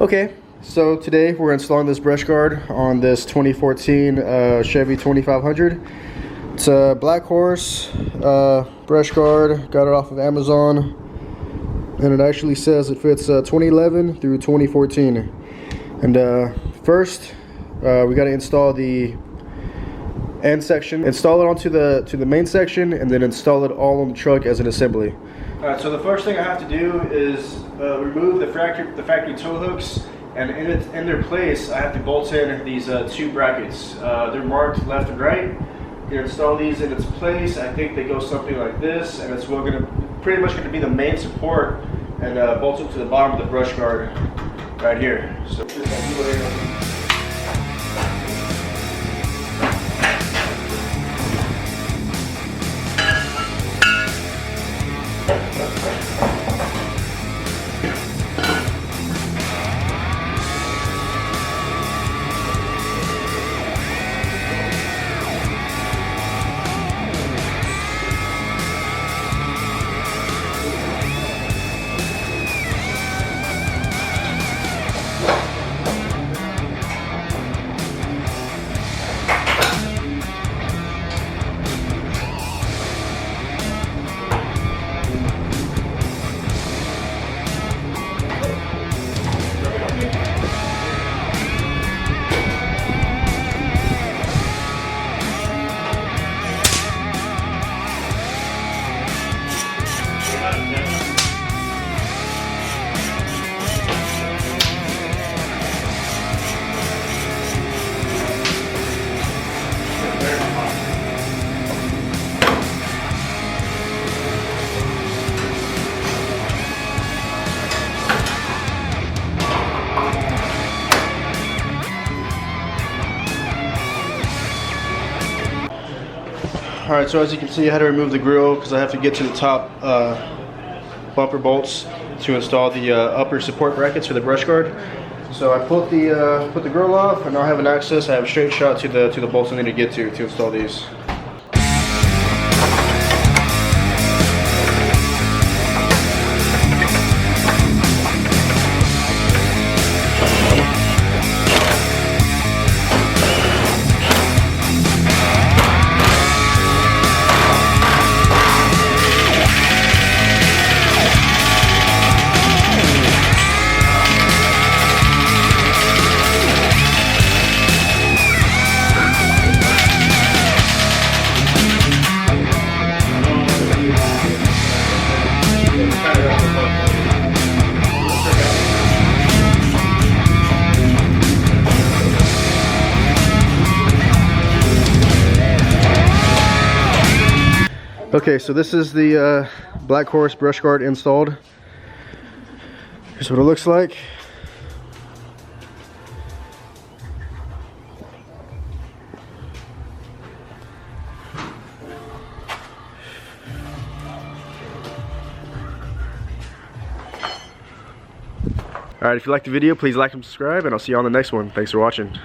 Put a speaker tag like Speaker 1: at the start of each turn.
Speaker 1: Okay, so today we're installing this brush guard on this 2014 Chevy 2500. It's a Black Horse brush guard. Got it off of Amazon, and it actually says it fits 2011 through 2014. And first, we got to install the end section, install it onto the main section, and then install it all on the truck as an assembly. Alright, so the first thing I have to do is remove the factory tow hooks, and in their place I have to bolt in these two brackets. They're marked left and right. You install these in its place. I think they go something like this, and it's pretty much going to be the main support, and bolt it to the bottom of the brush guard right here. So Alright, so as you can see, I had to remove the grill because I have to get to the top bumper bolts to install the upper support brackets for the brush guard. So I put the grill off, and now I have an access. I have a straight shot to the bolts I need to get to install these. Okay, so this is the Black Horse brush guard installed. Here's what it looks like. Alright, if you liked the video, please like and subscribe, and I'll see you on the next one. Thanks for watching.